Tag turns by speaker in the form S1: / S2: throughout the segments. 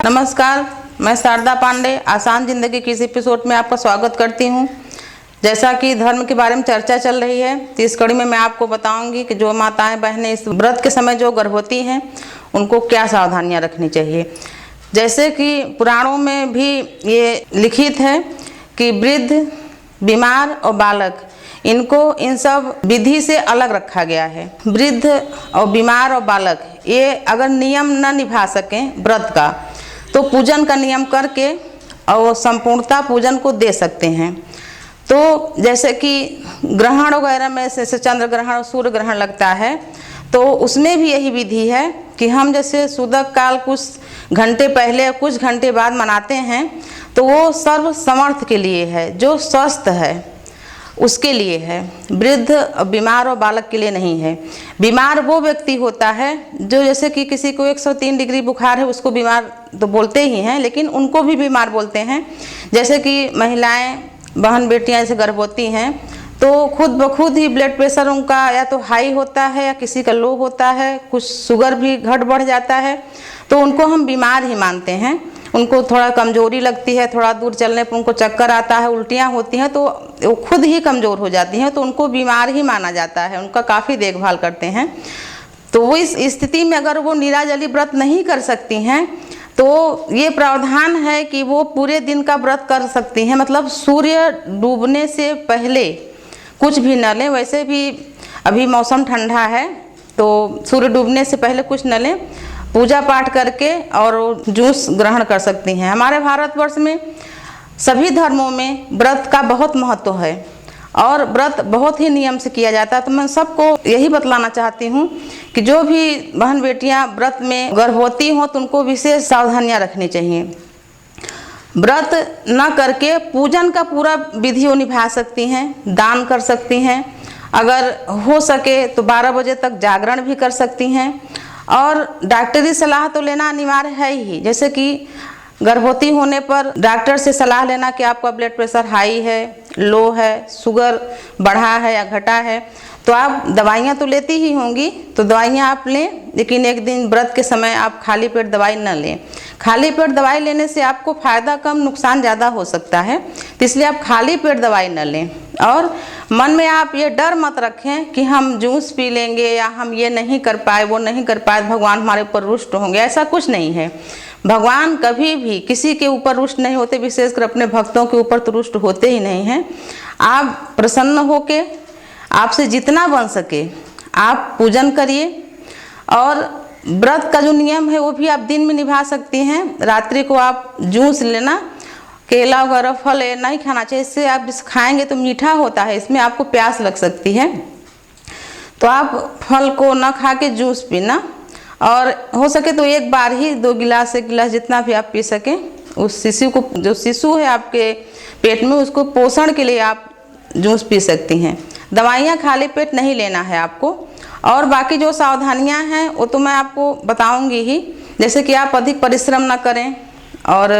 S1: नमस्कार, मैं शारदा पांडे आसान जिंदगी की इस एपिसोड में आपका स्वागत करती हूं। जैसा कि धर्म के बारे में चर्चा चल रही है, तो इस कड़ी में मैं आपको बताऊंगी कि जो माताएं बहनें इस व्रत के समय जो गर्भवती हैं उनको क्या सावधानियां रखनी चाहिए। जैसे कि पुराणों में भी ये लिखित है कि वृद्ध, बीमार और बालक, इनको इन सब विधि से अलग रखा गया है। वृद्ध और बीमार और बालक ये अगर नियम न निभा सकें व्रत का, तो पूजन का नियम करके और संपूर्णता पूजन को दे सकते हैं। तो जैसे कि ग्रहण वगैरह में जैसे चंद्र ग्रहण और सूर्य ग्रहण लगता है, तो उसमें भी यही विधि है कि हम जैसे सुदक काल कुछ घंटे पहले या कुछ घंटे बाद मनाते हैं, तो वो सर्व समर्थ के लिए है, जो स्वस्थ है उसके लिए है। वृद्ध, बीमार और बालक के लिए नहीं है। बीमार वो व्यक्ति होता है जो जैसे कि किसी को 103 डिग्री बुखार है, उसको बीमार तो बोलते ही हैं, लेकिन उनको भी बीमार बोलते हैं। जैसे कि महिलाएं, बहन बेटियां जैसे गर्भवती हैं, तो खुद ब खुद ही ब्लड प्रेशर उनका या तो हाई होता है या किसी का लो होता है, कुछ शुगर भी घट बढ़ जाता है, तो उनको हम बीमार ही मानते हैं। उनको थोड़ा कमजोरी लगती है, थोड़ा दूर चलने पर उनको चक्कर आता है, उल्टियाँ होती हैं, तो वो खुद ही कमज़ोर हो जाती हैं, तो उनको बीमार ही माना जाता है। उनका काफ़ी देखभाल करते हैं। तो वो इस स्थिति में अगर वो निराजली व्रत नहीं कर सकती हैं, तो ये प्रावधान है कि वो पूरे दिन का व्रत कर सकती हैं। मतलब सूर्य डूबने से पहले कुछ भी न लें। वैसे भी अभी मौसम ठंडा है, तो सूर्य डूबने से पहले कुछ न लें, पूजा पाठ करके और जूस ग्रहण कर सकती हैं। हमारे भारतवर्ष में सभी धर्मों में व्रत का बहुत महत्व है और व्रत बहुत ही नियम से किया जाता है। तो मैं सबको यही बतलाना चाहती हूँ कि जो भी बहन बेटियाँ व्रत में गर्भवती हों, तो उनको विशेष सावधानियाँ रखनी चाहिए। व्रत न करके पूजन का पूरा विधि वो निभा सकती हैं, दान कर सकती हैं, अगर हो सके तो 12 बजे तक जागरण भी कर सकती हैं। और डॉक्टरी सलाह तो लेना अनिवार्य है ही। जैसे कि गर्भवती होने पर डॉक्टर से सलाह लेना कि आपका ब्लड प्रेशर हाई है, लो है, शुगर बढ़ा है या घटा है, तो आप दवाइयाँ तो लेती ही होंगी, तो दवाइयाँ आप लें, लेकिन एक दिन व्रत के समय आप खाली पेट दवाई न लें। खाली पेट दवाई लेने से आपको फ़ायदा कम, नुकसान ज़्यादा हो सकता है, तो इसलिए आप खाली पेट दवाई न लें। और मन में आप ये डर मत रखें कि हम जूस पी लेंगे या हम ये नहीं कर पाए, वो नहीं कर पाए, भगवान हमारे ऊपर रुष्ट होंगे। ऐसा कुछ नहीं है। भगवान कभी भी किसी के ऊपर रुष्ट नहीं होते, विशेषकर अपने भक्तों के ऊपर तो रुष्ट होते ही नहीं हैं। आप प्रसन्न होके आपसे जितना बन सके आप पूजन करिए। और व्रत का जो नियम है वो भी आप दिन में निभा सकती हैं। रात्रि को आप जूस लेना, केला वगैरह फल नहीं खाना चाहिए, इससे आप खाएंगे तो मीठा होता है, इसमें आपको प्यास लग सकती है। तो आप फल को न खा के जूस पीना, और हो सके तो एक बार ही 2 गिलास 1 गिलास जितना भी आप पी सकें। उस शिशु को, जो शिशु है आपके पेट में, उसको पोषण के लिए आप जूस पी सकती हैं। दवाइयाँ खाली पेट नहीं लेना है आपको। और बाकी जो सावधानियाँ हैं वो तो मैं आपको बताऊंगी ही। जैसे कि आप अधिक परिश्रम ना करें और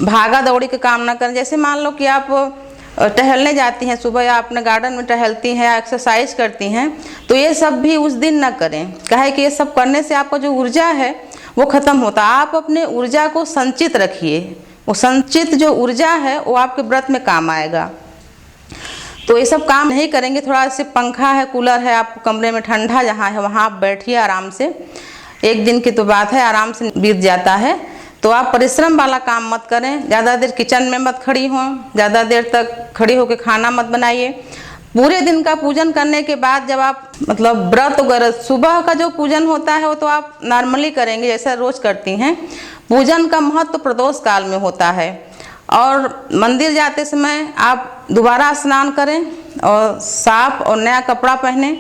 S1: भागा दौड़ी के काम ना करें। जैसे मान लो कि आप टहलने जाती हैं सुबह, या अपने गार्डन में टहलती हैं या एक्सरसाइज करती हैं, तो ये सब भी उस दिन ना करें। काहे कि ये सब करने से आपका जो ऊर्जा है वो ख़त्म होता है। आप अपने ऊर्जा को संचित रखिए, वो संचित जो ऊर्जा है वो आपके व्रत में काम आएगा। तो ये सब काम नहीं करेंगे। थोड़ा से पंखा है, कूलर है, आप कमरे में ठंडा जहाँ है वहाँ आप बैठिए आराम से। एक दिन की तो बात है, आराम से बीत जाता है। तो आप परिश्रम वाला काम मत करें। ज़्यादा देर किचन में मत खड़ी हों, ज़्यादा देर तक खड़ी होकर खाना मत बनाइए। पूरे दिन का पूजन करने के बाद जब आप मतलब व्रत वगैरह, सुबह का जो पूजन होता है वो तो आप नॉर्मली करेंगे जैसा रोज़ करती हैं। पूजन का महत्व प्रदोष काल में होता है। और मंदिर जाते समय आप दोबारा स्नान करें और साफ और नया कपड़ा पहने,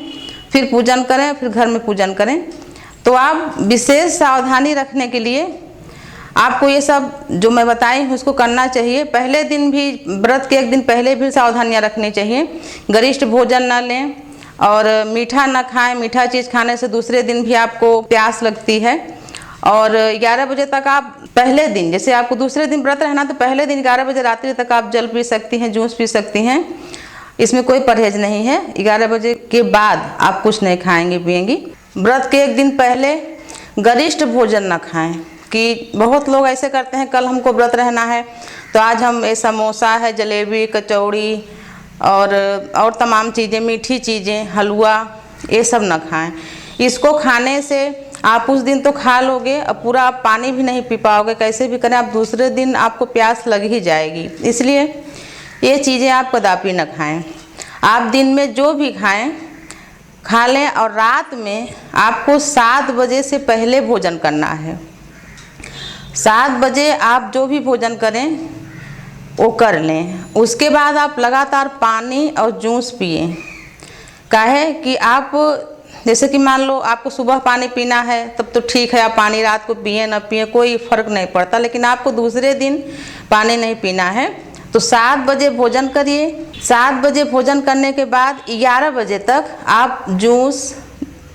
S1: फिर पूजन करें, फिर घर में पूजन करें। तो आप विशेष सावधानी रखने के लिए आपको ये सब जो मैं बताई हूँ उसको करना चाहिए। पहले दिन भी, व्रत के एक दिन पहले भी सावधानियाँ रखनी चाहिए। गरिष्ठ भोजन न लें और मीठा न खाएं। मीठा चीज़ खाने से दूसरे दिन भी आपको प्यास लगती है। और 11 बजे तक आप पहले दिन, जैसे आपको दूसरे दिन व्रत रहना, तो पहले दिन 11 बजे रात्रि तक आप जल पी सकती हैं, जूस पी सकती हैं। इसमें कोई परहेज नहीं है। 11 बजे के बाद आप कुछ नहीं खाएंगे पिएंगी। व्रत के एक दिन पहले गरिष्ठ भोजन न खाएं। कि बहुत लोग ऐसे करते हैं, कल हमको व्रत रहना है तो आज हम ये समोसा है, जलेबी, कचौड़ी और तमाम चीज़ें, मीठी चीज़ें, हलवा, ये सब ना खाएं। इसको खाने से आप उस दिन तो खा लोगे, अब पूरा आप पानी भी नहीं पी पाओगे, कैसे भी करें आप दूसरे दिन आपको प्यास लग ही जाएगी। इसलिए ये चीज़ें आप कदापि न खाएं। आप दिन में जो भी खाएं खा लें, और रात में आपको 7 बजे से पहले भोजन करना है। 7 बजे आप जो भी भोजन करें वो कर लें। उसके बाद आप लगातार पानी और जूस पिए। काहे कि आप जैसे कि मान लो आपको सुबह पानी पीना है तब तो ठीक है, आप पानी रात को पिए ना पिए कोई फ़र्क नहीं पड़ता, लेकिन आपको दूसरे दिन पानी नहीं पीना है। तो 7 बजे भोजन करिए। 7 बजे भोजन करने के बाद 11 बजे तक आप जूस,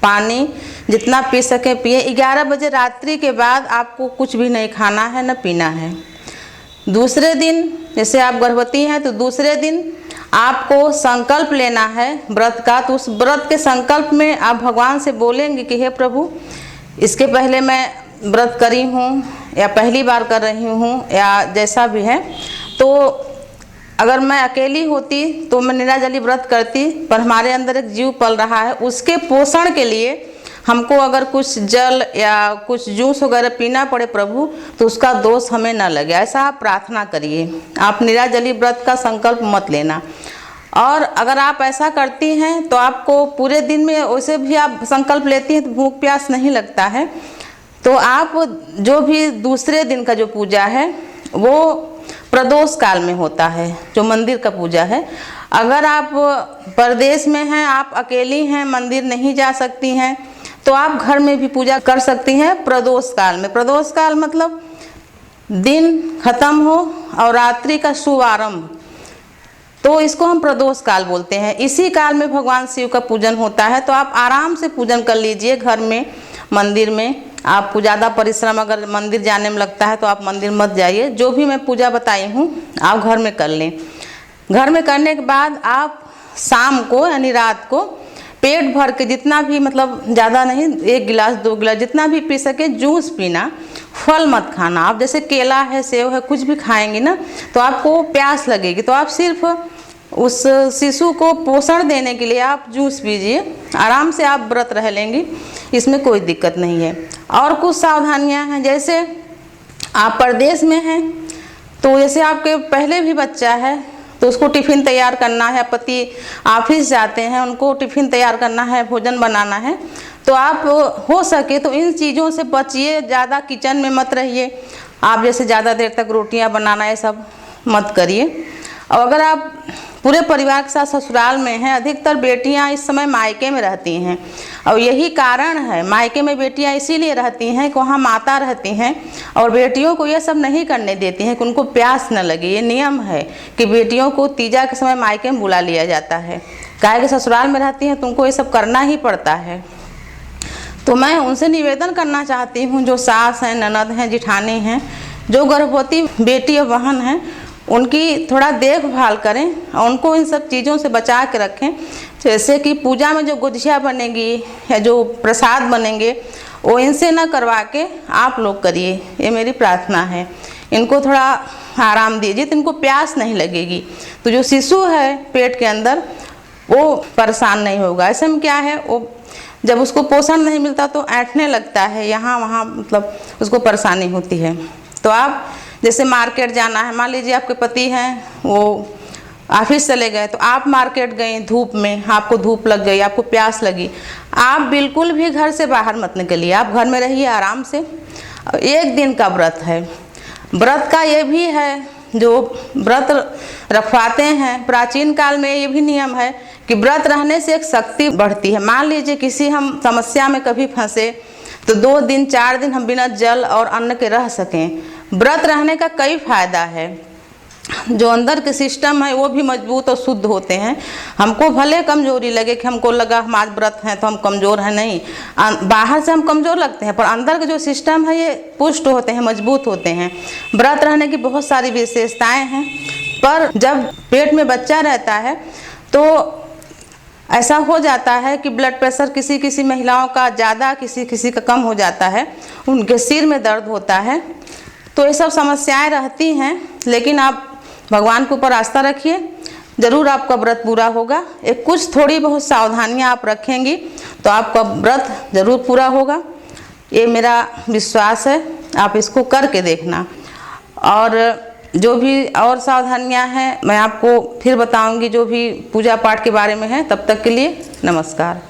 S1: पानी जितना पी सके पिए। 11 बजे रात्रि के बाद आपको कुछ भी नहीं खाना है, न पीना है। दूसरे दिन जैसे आप गर्भवती हैं तो दूसरे दिन आपको संकल्प लेना है व्रत का। तो उस व्रत के संकल्प में आप भगवान से बोलेंगे कि हे प्रभु, इसके पहले मैं व्रत करी हूँ या पहली बार कर रही हूँ या जैसा भी है, तो अगर मैं अकेली होती तो मैं निराजली व्रत करती, पर हमारे अंदर एक जीव पल रहा है, उसके पोषण के लिए हमको अगर कुछ जल या कुछ जूस वगैरह पीना पड़े प्रभु, तो उसका दोष हमें न लगे, ऐसा आप प्रार्थना करिए। आप निराजली व्रत का संकल्प मत लेना। और अगर आप ऐसा करती हैं तो आपको पूरे दिन में वैसे भी आप संकल्प लेती हैं तो भूख प्यास नहीं लगता है। तो आप जो भी दूसरे दिन का जो पूजा है वो प्रदोष काल में होता है, जो मंदिर का पूजा है। अगर आप परदेश में हैं, आप अकेली हैं, मंदिर नहीं जा सकती हैं, तो आप घर में भी पूजा कर सकती हैं प्रदोष काल में। प्रदोष काल मतलब दिन खत्म हो और रात्रि का शुभारंभ, तो इसको हम प्रदोष काल बोलते हैं। इसी काल में भगवान शिव का पूजन होता है। तो आप आराम से पूजन कर लीजिए घर में, मंदिर में। आपको ज़्यादा परिश्रम अगर मंदिर जाने में लगता है तो आप मंदिर मत जाइए। जो भी मैं पूजा बताई हूँ आप घर में कर लें। घर में करने के बाद आप शाम को यानी रात को पेट भर के जितना भी, मतलब ज़्यादा नहीं, 1 गिलास 2 गिलास जितना भी पी सके जूस पीना। फल मत खाना। आप जैसे केला है, सेव है, कुछ भी खाएंगे ना तो आपको प्यास लगेगी, तो आप सिर्फ उस शिशु को पोषण देने के लिए आप जूस पीजिए। आराम से आप व्रत रह लेंगी, इसमें कोई दिक्कत नहीं है। और कुछ सावधानियां हैं, जैसे आप परदेश में हैं तो जैसे आपके पहले भी बच्चा है तो उसको टिफ़िन तैयार करना है, पति ऑफिस जाते हैं उनको टिफ़िन तैयार करना है, भोजन बनाना है, तो आप हो सके तो इन चीज़ों से बचिए। ज़्यादा किचन में मत रहिए। आप जैसे ज़्यादा देर तक रोटियां बनाना ये सब मत करिए। और अगर आप पूरे परिवार के साथ ससुराल में हैं, अधिकतर बेटियां इस समय मायके में रहती हैं, और यही कारण है मायके में बेटियां इसीलिए रहती हैं कि वहाँ माता रहती हैं और बेटियों को ये सब नहीं करने देती हैं कि उनको प्यास न लगे। ये नियम है कि बेटियों को तीजा के समय मायके में बुला लिया जाता है, काहे कि ससुराल में रहती हैं तो उनको ये सब करना ही पड़ता है। तो मैं उनसे निवेदन करना चाहती हूँ, जो सास हैं, ननद हैं, जिठानी हैं, जो गर्भवती बेटी और बहन हैं, उनकी थोड़ा देखभाल करें और उनको इन सब चीज़ों से बचा के रखें। जैसे कि पूजा में जो गुजिया बनेगी या जो प्रसाद बनेंगे वो इनसे ना करवा के आप लोग करिए, ये मेरी प्रार्थना है। इनको थोड़ा आराम दीजिए तो इनको प्यास नहीं लगेगी, तो जो शिशु है पेट के अंदर वो परेशान नहीं होगा। ऐसे में क्या है, वो जब उसको पोषण नहीं मिलता तो ऐंठने लगता है यहाँ वहाँ, मतलब उसको परेशानी होती है। तो आप जैसे मार्केट जाना है, मान लीजिए आपके पति हैं वो ऑफिस चले गए, तो आप मार्केट गए धूप में, आपको धूप लग गई, आपको प्यास लगी, आप बिल्कुल भी घर से बाहर मत निकलिए, आप घर में रहिए आराम से। 1 दिन का व्रत है। व्रत का ये भी है, जो व्रत रखवाते हैं प्राचीन काल में ये भी नियम है कि व्रत रहने से एक शक्ति बढ़ती है। मान लीजिए किसी हम समस्या में कभी फंसे तो 2 दिन 4 दिन हम बिना जल और अन्न के रह सकें। व्रत रहने का कई फायदा है, जो अंदर के सिस्टम है वो भी मजबूत और शुद्ध होते हैं। हमको भले कमजोरी लगे कि हमको लगा हम आज व्रत हैं तो हम कमज़ोर हैं, नहीं, बाहर से हम कमज़ोर लगते हैं पर अंदर के जो सिस्टम है ये पुष्ट होते हैं, मजबूत होते हैं। व्रत रहने की बहुत सारी विशेषताएं हैं, पर जब पेट में बच्चा रहता है तो ऐसा हो जाता है कि ब्लड प्रेशर किसी किसी महिलाओं का ज़्यादा, किसी किसी का कम हो जाता है, उनके सिर में दर्द होता है। तो ये सब समस्याएं रहती हैं, लेकिन आप भगवान के ऊपर आस्था रखिए, ज़रूर आपका व्रत पूरा होगा। एक कुछ थोड़ी बहुत सावधानियां आप रखेंगी तो आपका व्रत ज़रूर पूरा होगा, ये मेरा विश्वास है। आप इसको करके देखना। और जो भी और सावधानियां हैं मैं आपको फिर बताऊंगी, जो भी पूजा पाठ के बारे में है। तब तक के लिए नमस्कार।